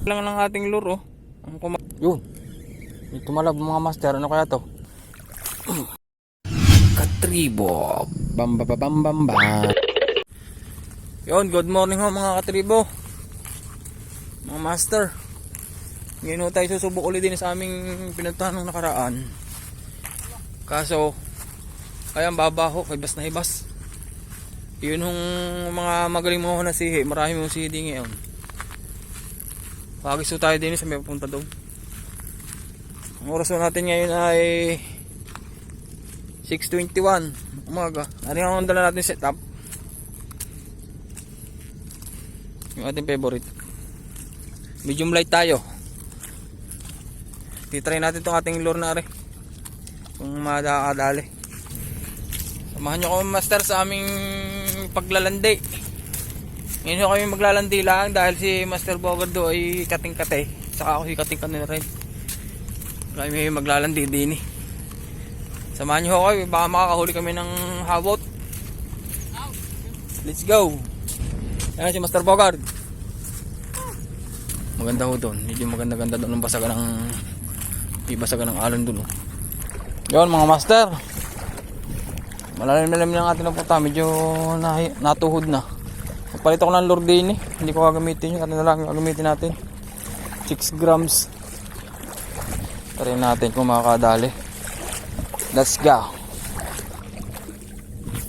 lang ng ating lure, oh. Yun. May tumalab mga master. Ano kaya to? Katribo. Bamba. Yun, good morning ho mga katribo. Mga master. Ngayon ho tayo susubok ulit din sa aming pinuntahan nung nakaraan. Kaso, kaya babaho, hibas na hibas. Yun yung mga magaling mo na sihi. Marami mong sihi din ngayon. Pagis tayo din sa may papunta doon. Ang oras natin ngayon ay 6:21 umaga. Ano yung dala natin setup? Yung ating favorite. Medium light tayo. Titry natin itong ating lure na rin. Kung madakadali. Samahan nyo kami master sa aming paglalandi. Ngayon kami maglalandi lang dahil si Master Bogardo ay kating-kate. Saka ako si kating-kate na rin. Kami maglalandi din eh. Samahan nyo ako, baka makakahuli kami ng habot. Let's go. Ayan si Master Bogard. Maganda ho doon. Medyo maganda-ganda doon ng basagan ng alon doon. Yun mga master. Malalim-lalim ng ating napunta. Medyo natuhod na. Palit ako ng lure din eh. Hindi ko gagamitin yun. Kasi na lang gagamitin natin. 6 grams. Try natin kung makakadali. Let's go.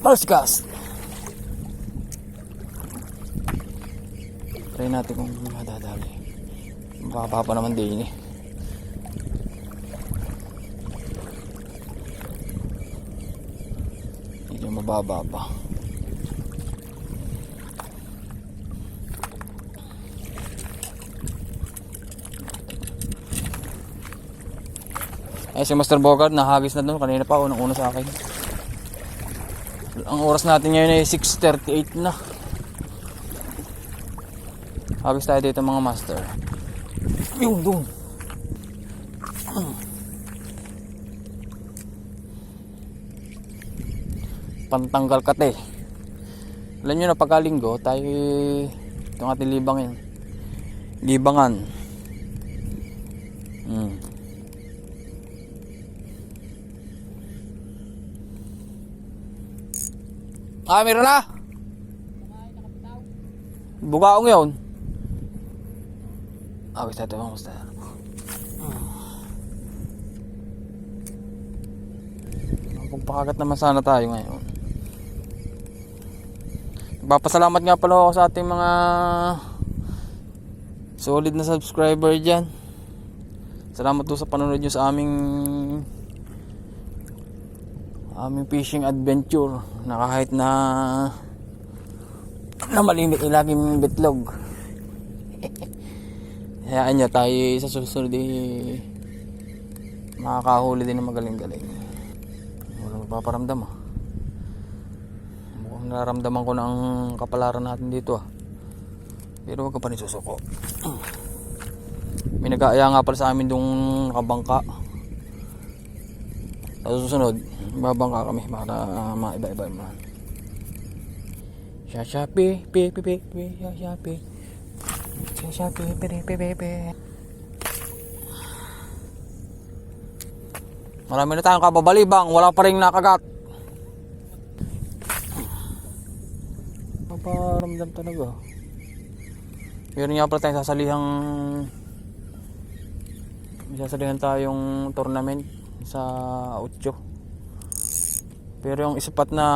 First cast. Try natin kung makakadali. Mababa pa naman din eh. Hindi mababa pa. Ay si Master Bogard nahagis na doon kanina pa, unang-una sa akin. Ang oras natin ngayon ay 6:38 na. Hagis tayo dito mga master. Yung doon. Pantanggal kate. Alam nyo na pagkalinggo tayo itong ating libang yun. Libangan. Meron na. Bugaong yun. Gusto ito mga master. Pagpakagat naman sana tayo ngayon. Nagpapasalamat nga pala ako sa ating mga solid na subscriber dyan. Salamat po sa panonood nyo sa aming fishing adventure na kahit na malimit ay laging bitlog. Hayaan nyo tayo sa susunod makakahuli din ng magaling-galing. Walang magpaparamdam mukhang nararamdaman ko ng kapalaran natin dito pero wag ka pa rin susuko. May nag-aaya nga pala sa amin dong nakabangka. Sa susunod babangka kami para maiba-iba naman. Shashapi, shashapi. Shashapi, Marami na tayong kababalibang, wala pa rin nakagat. Maparamdam talaga. Meron nga pala tayong sasalihan tayong tournament sa 8. Pero yung ispat na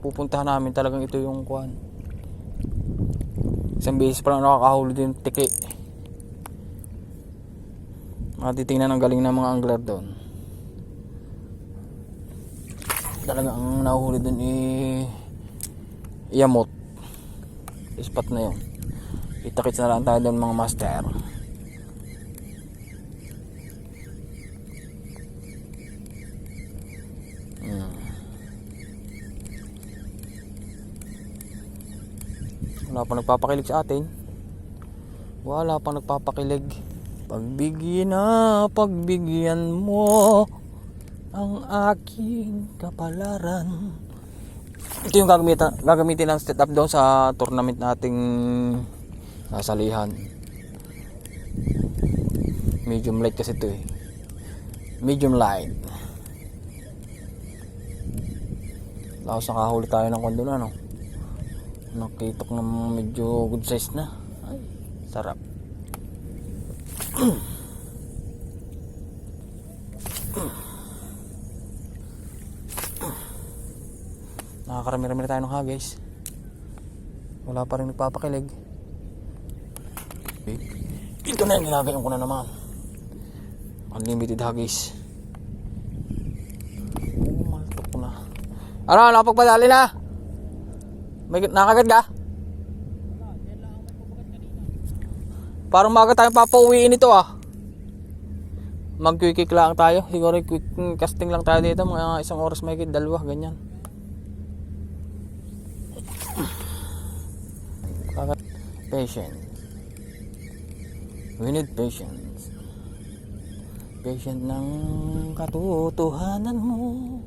pupuntahan namin talagang ito yung kuhan. Isang beses pa lang nakakahuli din tiki. Matitingnan ang galing ng mga angler doon. Talagang ang nahuhuli doon yamot. Ispat na yun. Kita-kits na lang tayo doon mga master. Wala pang nagpapakilig sa atin. Wala pang nagpapakilig. Pagbigyan mo ang aking kapalaran. Ito yung gagamitin ng setup doon sa tournament nating sasalihan. Medium light kasi ito eh. Medium light. Tapos nakahuli tayo ng kondo na, no? Nakitok ng medyo good size na. Ay, sarap. Nakakarami-rami na tayo ng hagis. Wala pa rin nagpapakilig. Ito na yung ginagayon ko na naman. Unlimited hagis. Maltok ko na. Ano, nakapagpadali na? May nakagat ka? Parang maga tayong papauwiin ito ah. Mag-quick lang tayo. Siguro quick casting lang tayo dito. Mga isang oras may dalawa. Ganyan. Patient. We need patience. Patient ng katotohanan mo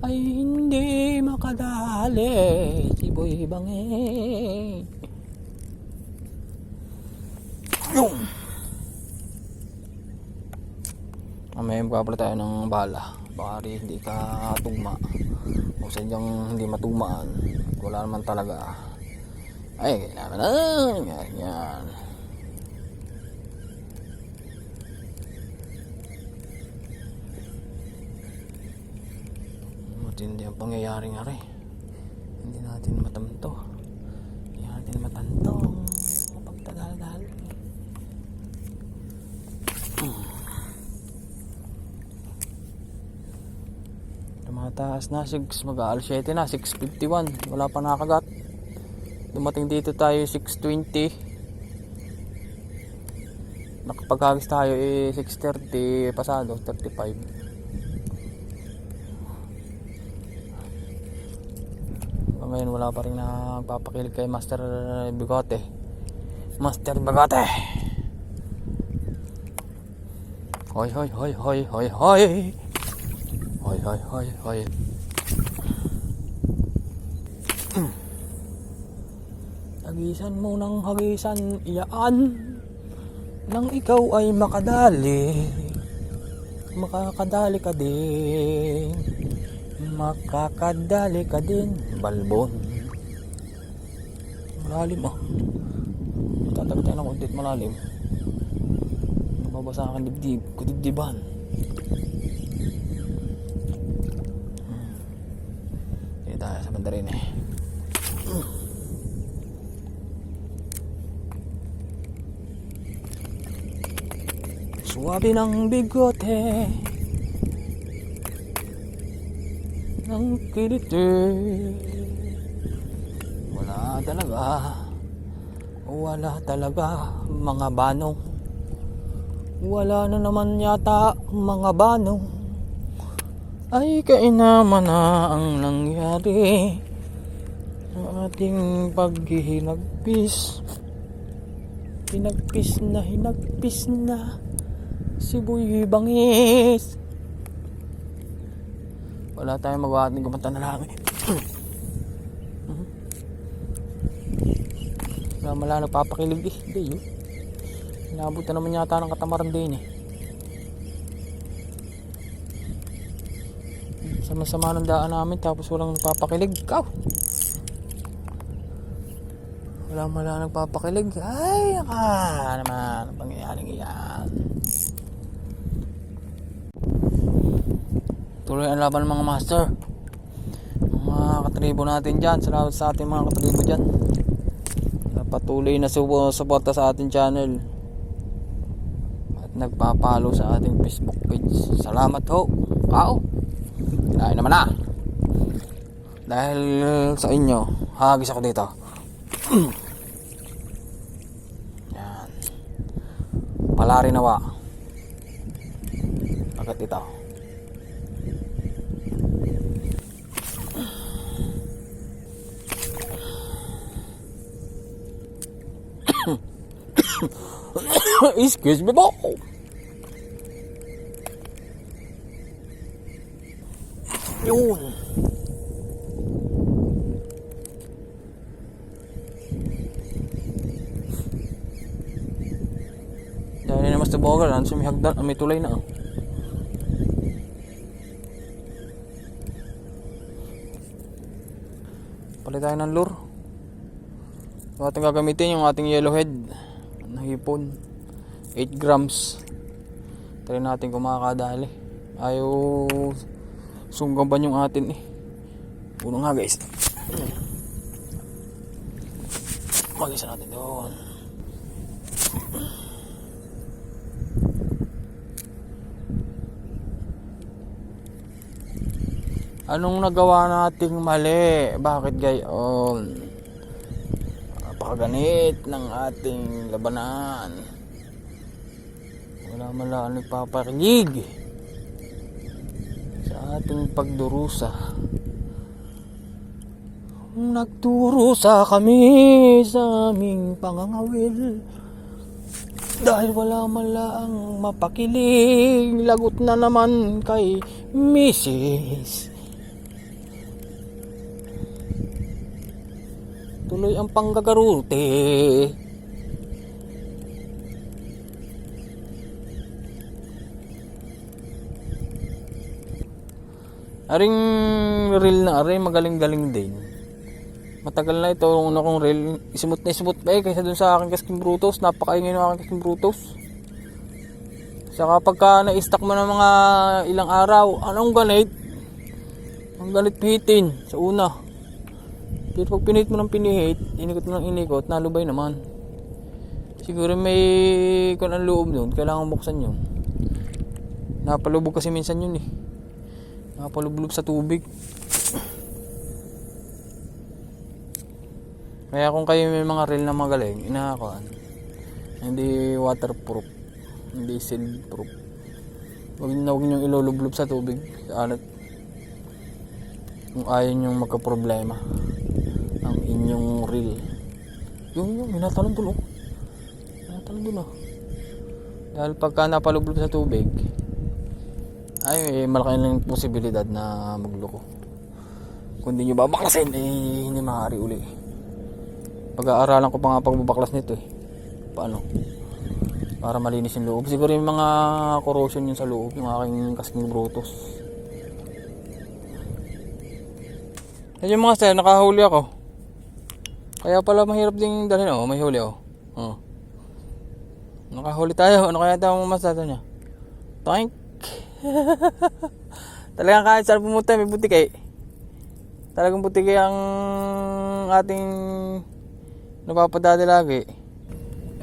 ay hindi makadali. Si Boy Bangin. Yung may magpapala tayo ng bala. Baka rin hindi ka tugma. Kung sadyang hindi matumaan, wala naman talaga. Ay, kailangan na. Yan. Matindi ang pangyayari nga rin. Hindi natin matamto. Hindi natin matanto. Pagtagal-gal. Tumataas na. Mag-aalas 7 na. 6:51. Wala pa nakagat. Dumating dito tayo 6:20. Nakapaghagis tayo 6:30 pasado, 35. Ngayon wala pa rin nagpapakilig kay Master Bigote. Master Bigote. Hoy hoy hoy hoy hoy hoy. Hoy hoy hoy hoy. Hagisan mo ng hagisan, iyaan nang ikaw ay makadali. Makakadali ka din. Makakadali ka din. Balbon. Malalim ah. Tatagay tayo ng kontit malalim. Nababasa aking dibdib. Kudibdiban. Hindi tayo sa bandarin eh. Suwabe ng bigote ng kilite. Wala talaga mga banong. Wala na naman yata mga banong. Ay kainaman na ang nangyari sa ating paghihinagpis. Hinagpis na si Boy Bangis. Wala tayong magawa ating kumanta na lang eh. Wala nagpapakilig eh. Hindi yun. Inabot na naman yata ng katamaran din eh. Sama-sama ng daan namin tapos walang nagpapakilig. Ikaw. Wala nagpapakilig. Ay, naman ang pangyayaring iyan. Tuloy ang laban ng mga master. Mga katribo natin dyan. Salamat sa ating mga katribo dyan. Patuloy na suporta sa ating channel. At nagpapalo sa ating Facebook page. Salamat ho. Kao. Kinain naman na. Dahil sa inyo, hagis ako dito. Yan. Palari nawa. Agad ito. Excuse me po. Yun. Dahil na Master Bogar, ano may hagdan, may tulay na oh. Palit tayo ng lure. So, ating gagamitin yung ating yellowhead na hipon, 8 grams. Try natin kung makakadali. Ayaw sunggaban yung atin eh. Puno nga guys. Mag-isa natin doon. Anong nagawa nating mali? Bakit gayon? Napakaganit ng ating labanan. Wala man lang nagpapakilig sa ating pagdurusa. Nagdurusa kami sa aming pangangawil. Dahil wala man lang mapakilig. Lagot na naman kay Mrs. Tuloy ang panggagaruti. Aring reel na aring magaling-galing din. Matagal na ito una kong reel. Smooth na smooth pa kaysa dun sa aking Kasking Brutus. Napakaingay ng aking Kasking Brutus. Saka pagka na-stack mo ng mga ilang araw, anong ganit? Ang ganit pihitin sa una. Pero pag pinihit mo ng pinihit, inikot mo ng inikot, nalubay naman. Siguro may kung ang loob nun, kailangan buksan yun. Napalubog kasi minsan yun eh. Napalubog sa tubig. Kaya kung kayo may mga reel na magaling, inahakuan. Hindi waterproof, hindi seal-proof. Huwag nyo ilulublob sa tubig, sa alat. Kung ayaw nyo magka-problema ang inyong reel. Yung minatalon dun oh. Minatalon dun oh. Dahil pagka napalublob sa tubig, ay malaki lang posibilidad na magloko. Kung hindi nyo babaklasin, hindi maaari uli. Pag-aaralan ko pa nga pagbabaklas nito eh. Paano? Para malinis yung loob. Siguro yung mga corrosion yun sa loob, yung aking Kasking Brutus. Yan yung mga sir, nakahuli ako. Kaya pala mahirap din dalhin oh, may huli oh. Oh. Nakahuli tayo. Ano kaya tawag masato niya? Toink. Talagang kahit saan pumunta may butik eh. Talagang butik eh ang ating napapadali lagi.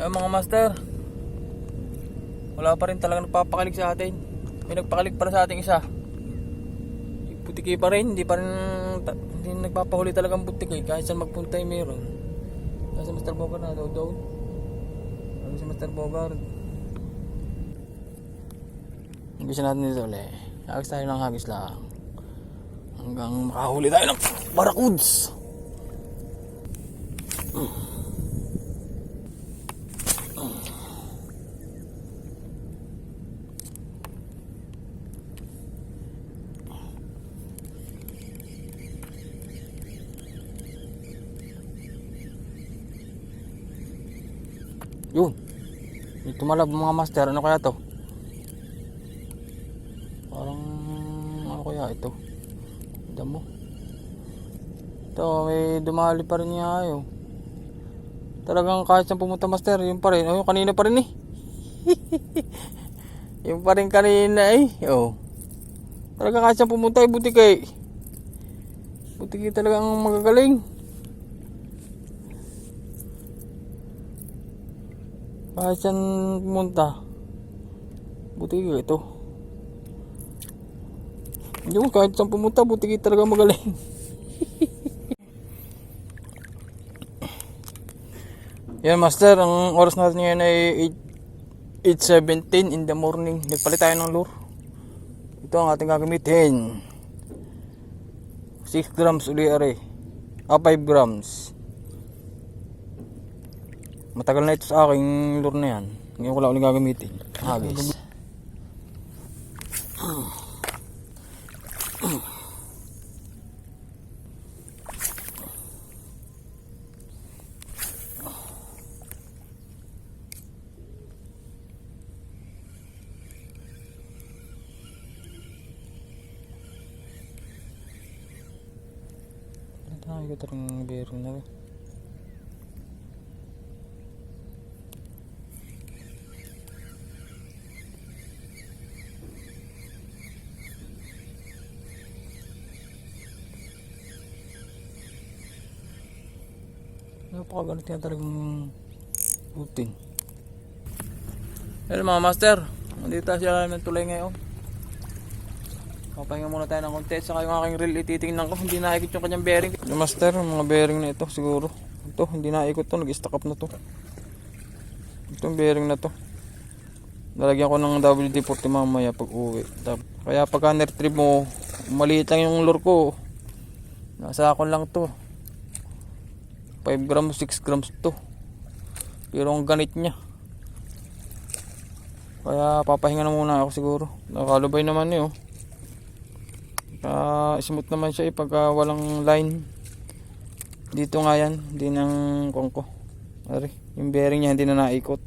Yung mga master, wala pa rin talaga nagpapakilig sa atin. May nagpakilig para sa ating isa. Butiki pa rin, hindi nagpapahuli talagang butiki. Kahit saan magpunta ay meron. Kasi Master Bogar na daw. Ano si Master Bogar? Hagis natin dito ulit. Hagis tayo ng hagis lang. Hanggang makahuli tayo ng barracuds. Yun. May tumalab mga master. Ano kaya to? Parang ano kaya ito? Damo. Ito may dumali pa rin niya ayo. Talagang kahit saan pumunta master, yun pa rin. Oh, yung kanina pa rin eh. Yung pa rin kanina eh. Oh. Talagang kahit saan pumunta eh, butik eh. Butik eh talagang magagaling. Kahit saan pumunta, butik eh ito. Yung kahit saan pumunta, butik eh talagang magaling. Yan master, ang oras natin ngayon ay 8:17 in the morning. Nagpalit tayo ng lure. Ito ang ating gagamitin. 6 grams uli are. 5 grams. Matagal na ito sa aking lure na yan. Ngayon ko lang ulit gagamitin. Hagis. Nakikita rin yung bearing na rin. Napakaganit nga talagang buting. Hello mga master, nandito siya ng tulay ngayon. Papahinga muna tayo ng konti. Saka yung aking reel ititingnan ko, hindi naikot yung kanyang bearing. Yung master, yung mga bearing na ito siguro. Ito, hindi naikot to, nag-stack up na to. Itong bearing na to, lalagyan ko ng WD-40 mamaya pag uwi. Kaya pagka nirtrip mo, maliit lang yung lure ko. Nasa akon lang to. 5 grams, 6 grams to. Pero ang ganit niya. Kaya papahinga na muna ako siguro. Nakalubay naman eh oh. Smooth naman siya pagka walang line. Dito nga yan, hindi ng kongko. Ari, yung bearing niya hindi na naikot.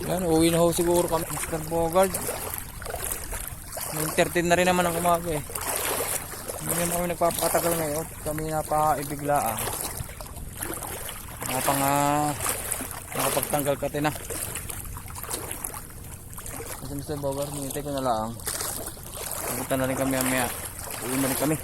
Yan, uwi na ho siguro kami. Mr. Bogard. 9:13 na rin naman ang umaga eh. Hindi naman kami nagpapatagal ngayon. Kami napaibiglaan. Nakapagtanggal ka na. Kasi Mr. Bogard, hinintay ko na lang. Punta na rin kami mamaya. Uwi na rin kami.